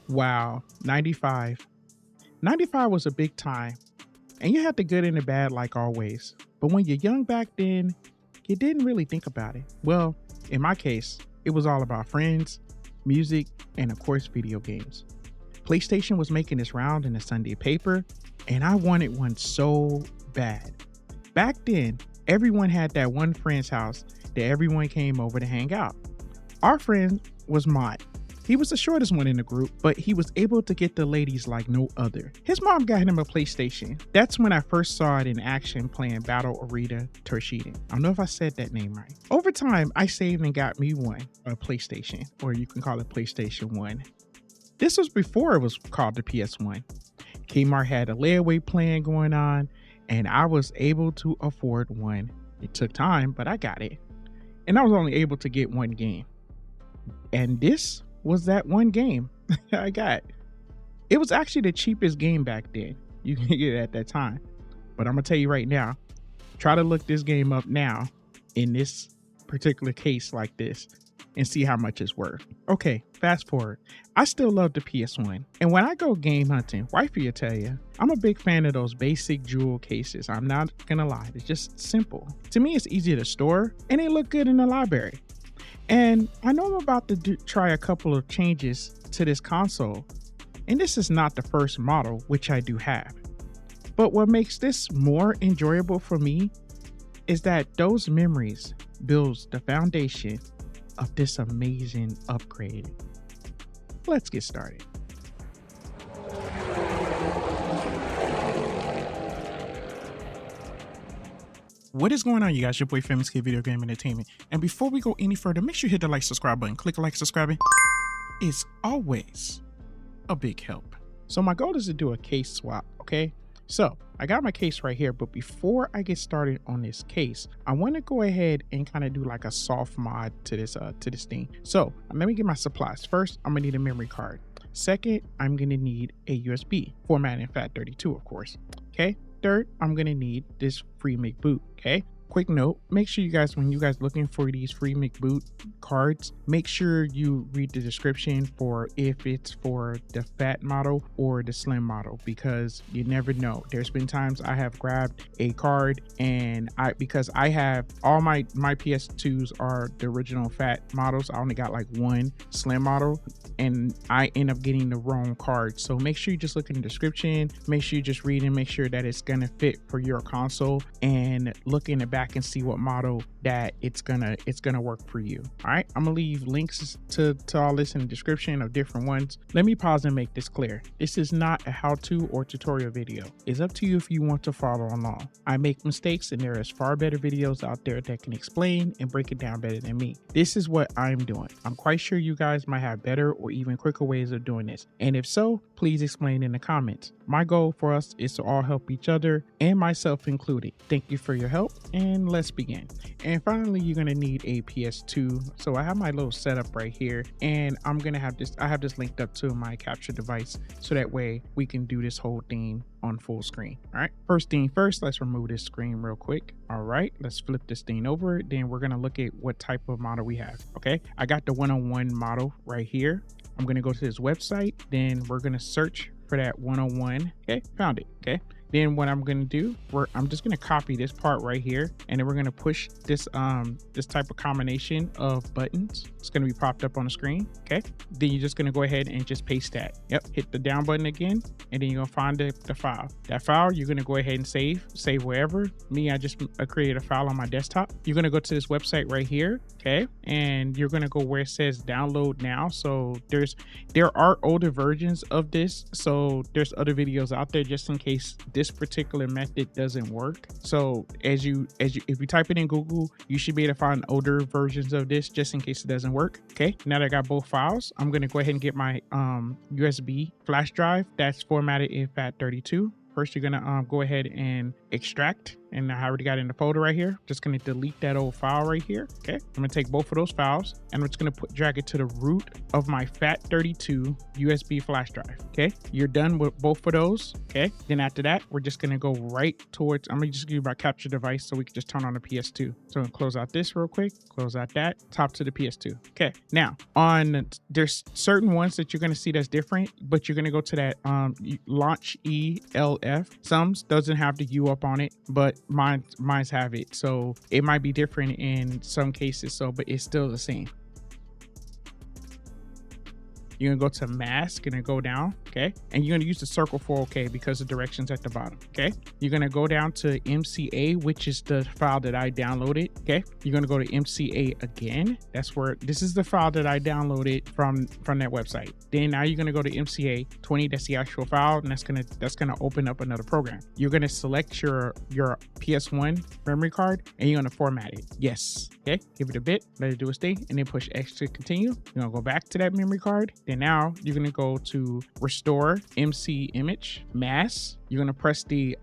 Wow, 95. 95 was a big time, and you had the good and the bad like always. But when you're young back then, you didn't really think about it. Well, in my case, it was all about friends, music, and of course, video games. PlayStation was making its round in the Sunday paper, and I wanted one so bad. Back then, everyone had that one friend's house that everyone came over to hang out. Our friend was Mott. He was the shortest one in the group, but he was able to get the ladies like no other. His mom got him a PlayStation. That's when I first saw it in action playing Battle Arena Tershiden. I don't know if I said that name right. Over time, I saved and got me one, a PlayStation, or you can call it PlayStation 1. This was before it was called the PS1. Kmart had a layaway plan going on, and I was able to afford one. It took time, but I got it. And I was only able to get one game. And this was that one game I got. It was actually the cheapest game back then you can get at that time. But I'm gonna tell you right now, try to look this game up now in this particular case like this and see how much it's worth. Okay, fast forward. I still love the PS1. And when I go game hunting, wifey will tell you, I'm a big fan of those basic jewel cases. I'm not gonna lie, it's just simple. To me, it's easy to store and they look good in the library. And I know I'm about to try a couple of changes to this console, and this is not the first model, which I do have. But what makes this more enjoyable for me is that those memories builds the foundation of this amazing upgrade. Let's get started. What is going on, you guys? Your boy Famous Kid Video Game Entertainment. And before we go any further, make sure you hit the like, subscribe button. Click like, subscribing. It's always a big help. So my goal is to do a case swap, okay? So I got my case right here, but before I get started on this case, I want to go ahead and kind of do like a soft mod to this thing. So let me get my supplies. First, I'm gonna need a memory card. Second, I'm gonna need a USB format in FAT32, of course. Okay. Third, I'm gonna need this free make boot. Okay. Quick note, make sure you guys, when you guys looking for these free make boot cards, make sure you read the description for if it's for the fat model or the slim model, because you never know. There's been times I have grabbed a card and because I have all my PS2s are the original fat models. I only got like one slim model and I end up getting the wrong card. So make sure you just look in the description, make sure you just read and make sure that it's gonna fit for your console, and look in the back and see what model that it's gonna work for you. All right, I'm gonna leave links to all this in the description of different ones. Let me pause and make this clear. This is not a how-to or tutorial video. It's up to you if you want to follow along. I make mistakes and there is far better videos out there that can explain and break it down better than me. This is what I'm doing. I'm quite sure you guys might have better or even quicker ways of doing this, and if so, please explain in the comments. My goal for us is to all help each other, and myself included. Thank you for your help, and let's begin. And finally, you're gonna need a PS2. So I have my little setup right here, and I'm gonna have this, I have this linked up to my capture device, so that way we can do this whole thing on full screen. All right, first thing first, let's remove this screen real quick. All right, let's flip this thing over. Then we're gonna look at what type of model we have. Okay, I got the 101 model right here. I'm gonna go to this website, then we're gonna search for that 101. Okay, found it. Okay, then what I'm gonna do, I'm just gonna copy this part right here, and then we're gonna push this this type of combination of buttons. It's gonna be popped up on the screen. Okay, then you're just gonna go ahead and just paste that. Yep, hit the down button again, and then you're gonna find the file. That file you're gonna go ahead and save wherever. Me, I just created a file on my desktop. You're gonna go to this website right here. Okay, and you're gonna go where it says download now. So there are older versions of this, so there's other videos out there just in case this particular method doesn't work. So if you type it in Google, you should be able to find older versions of this just in case it doesn't work. Okay, now that I got both files, I'm gonna go ahead and get my USB flash drive that's formatted in FAT32. First, you're gonna go ahead and extract and I already got it in the folder right here. Just gonna delete that old file right here. Okay, I'm gonna take both of those files and we're just gonna drag it to the root of my FAT32 USB flash drive. Okay, you're done with both of those. Okay, then after that, we're just gonna go right towards, I'm gonna just give you my capture device so we can just turn on the PS2. So I'm gonna close out this real quick, close out that, top to the PS2. Okay, now there's certain ones that you're gonna see that's different, but you're gonna go to that launch ELF. Some doesn't have the U up on it, but mine's have it. So it might be different in some cases, so but it's still the same. You're gonna go to mask, gonna go down, okay? And you're gonna use the circle for okay because the directions at the bottom, okay? You're gonna go down to MCA, which is the file that I downloaded, okay? You're gonna go to MCA again. That's where, this is the file that I downloaded from that website. Then now you're gonna go to MCA 20, that's the actual file, and that's gonna open up another program. You're gonna select your PS1 memory card and you're gonna format it. Yes, okay? Give it a bit, let it do its thing, and then push X to continue. You're gonna go back to that memory card. Then now you're gonna go to restore MC image mask. You're gonna press the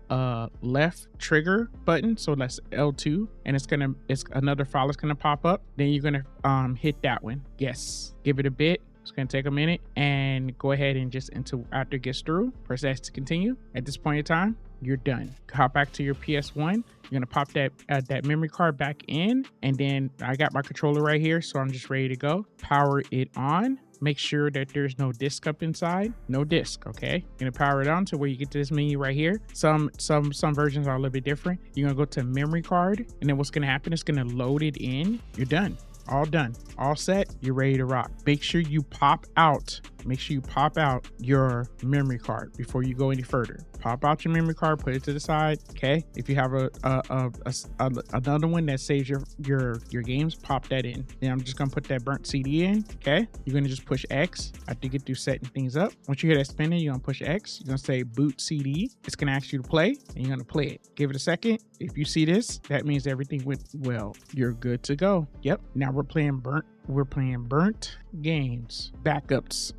left trigger button, so that's L2, and it's another file that's gonna pop up. Then you're gonna hit that one. Yes, give it a bit. It's gonna take a minute, and go ahead and just after it gets through, press S to continue. At this point in time, you're done. Hop back to your PS1. You're gonna pop that memory card back in, and then I got my controller right here, so I'm just ready to go. Power it on. Make sure that there's no disk up inside. No disk, okay? You're gonna power it on to where you get to this menu right here. Some versions are a little bit different. You're gonna go to memory card, and then what's gonna happen is gonna load it in. You're done. All done, all set, you're ready to rock. Make sure you pop out your memory card before you go any further. Pop out your memory card, put it to the side, okay? If you have another one that saves your games, pop that in. Then I'm just gonna put that burnt CD in, okay? You're gonna just push X after you get through setting things up. Once you hear that spinning, you're gonna push X. You're gonna say boot CD. It's gonna ask you to play, and you're gonna play it. Give it a second. If you see this, that means everything went well. You're good to go. Yep, now we're playing burnt games, backups.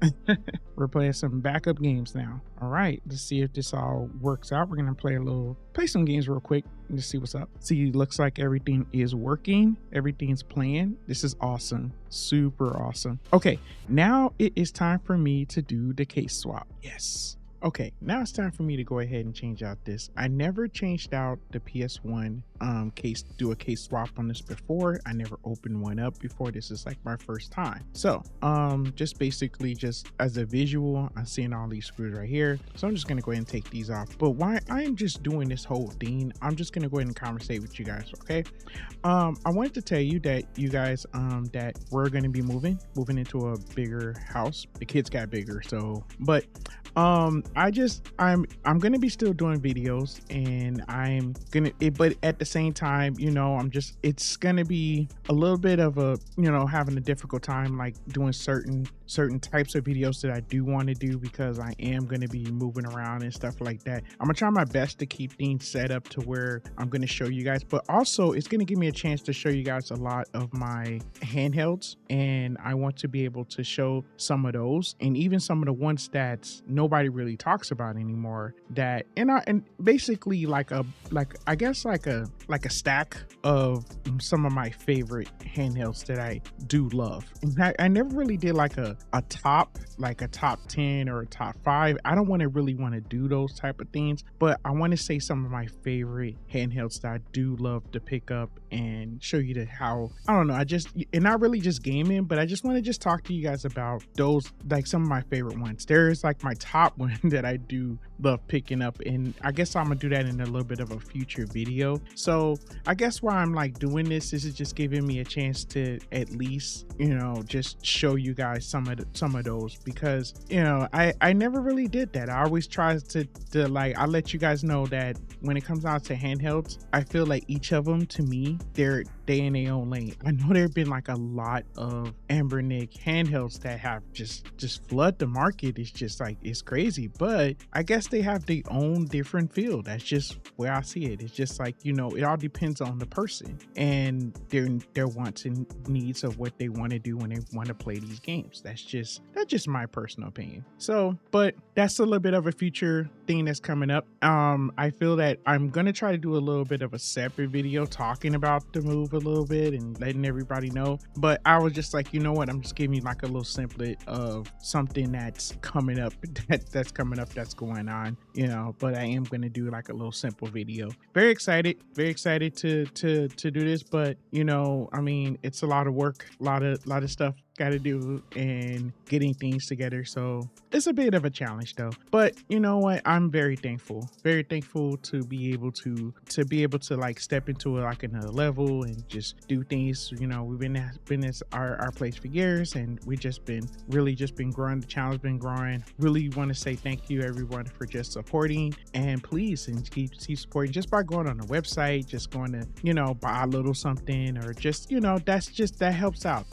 We're playing some backup games now. All right, let's see if this all works out. We're gonna play some games real quick and just see what's up. See, looks like everything is working. Everything's playing. This is awesome, super awesome. Okay, now it is time for me to do the case swap. Yes. Okay, now it's time for me to go ahead and change out this. I never changed out the PS1 case, do a case swap on this before. I never opened one up before. This is like my first time. So just basically just as a visual, I'm seeing all these screws right here. So I'm just gonna go ahead and take these off. But why I'm just doing this whole thing, I'm just gonna go ahead and conversate with you guys, okay? I wanted to tell you that you guys that we're gonna be moving into a bigger house. The kids got bigger, so but I'm gonna be still doing videos, and but at the same time, you know, it's gonna be a little bit of a, you know, having a difficult time like doing certain types of videos that I do want to do, because I am going to be moving around and stuff like that. I'm gonna try my best to keep things set up to where I'm going to show you guys, but also it's going to give me a chance to show you guys a lot of my handhelds, and I want to be able to show some of those, and even some of the ones that nobody really talks about anymore, that and basically like a stack of some of my favorite handhelds that I do love. I never really did like a top 10 or a top 5. I don't really want to do those type of things, but I want to say some of my favorite handhelds that I do love to pick up and show you how, I don't know, and not really just gaming, but I just want to just talk to you guys about those, like some of my favorite ones. There's like my top one that I do love picking up, and I guess I'm gonna do that in a little bit of a future video. So I guess why I'm like doing this is just giving me a chance to at least, you know, just show you guys some of those, because, you know, I never really did that. I always try to like, I let you guys know that when it comes out to handhelds, I feel like each of them, to me, they in their own lane. I know there have been like a lot of Amber Nick handhelds that have just flood the market. It's just like, it's crazy, but I guess they have their own different field. That's just where I see it. It's just like, you know, it all depends on the person and their wants and needs of what they want to do when they want to play these games. That's just my personal opinion. So, but that's a little bit of a future thing that's coming up. I feel that I'm gonna try to do a little bit of a separate video talking about the move a little bit and letting everybody know. But I was just like, you know what? I'm just giving you like a little snippet of something that's coming up, that's coming up, that's going on, you know. But I am gonna do like a little simple video. Very excited to do this. But you know, I mean, it's a lot of work, a lot of stuff got to do and getting things together. So it's a bit of a challenge though. But you know what? I'm very thankful to be able to like step into like another level and just do things. You know, we've been in our place for years, and we just been growing. The channel's been growing. Really want to say thank you everyone for just supporting, and please and keep supporting just by going on the website, just going to, you know, buy a little something, or just, you know, that helps out.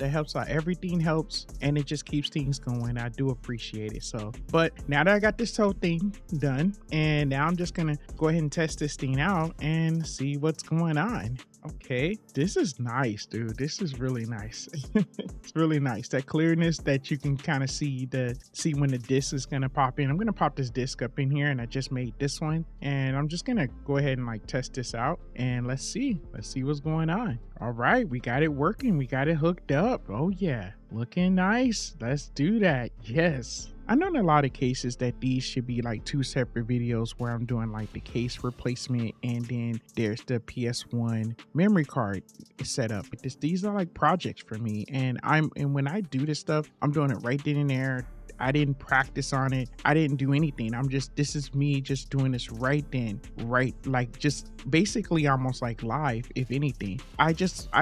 Everything helps, and it just keeps things going. I do appreciate it. So, but now that I got this whole thing done, and now I'm just gonna go ahead and test this thing out and see what's going on. Okay, this is nice, dude. This is really nice. It's really nice. That clearness that you can kind of see when the disc is gonna pop in. I'm gonna pop this disc up in here, and I just made this one, and I'm just gonna go ahead and like test this out, and let's see what's going on. All right, we got it working. We got it hooked up. Oh yeah, looking nice. Let's do that. Yes. I know in a lot of cases that these should be like two separate videos where I'm doing like the case replacement, and then there's the PS1 memory card set up. These are like projects for me, and when I do this stuff, I'm doing it right then and there. I didn't practice on it. I didn't do anything. This is me just doing this right then, like just basically almost like live, if anything. I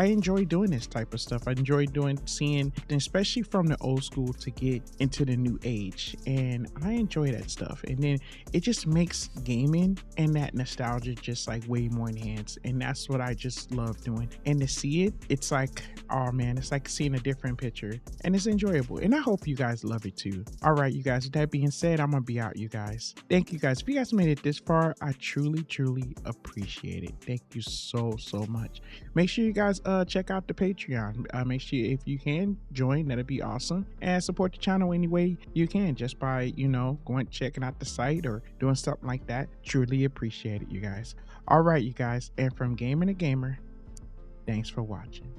enjoy doing this type of stuff. I enjoy seeing, especially from the old school to get into the new age. And I enjoy that stuff. And then it just makes gaming and that nostalgia just like way more enhanced. And that's what I just love doing. And to see it, it's like, oh man, it's like seeing a different picture, and it's enjoyable. And I hope you guys love it too. All right, you guys, with that being said, I'm gonna be out, you guys. Thank you guys. If you guys made it this far, I truly appreciate it. Thank you so much. Make sure you guys check out the Patreon. Make sure, if you can, join. That'd be awesome. And support the channel any way you can, just by, you know, checking out the site or doing something like that. Truly appreciate it, you guys. All right, you guys, and from gamer to gamer, thanks for watching.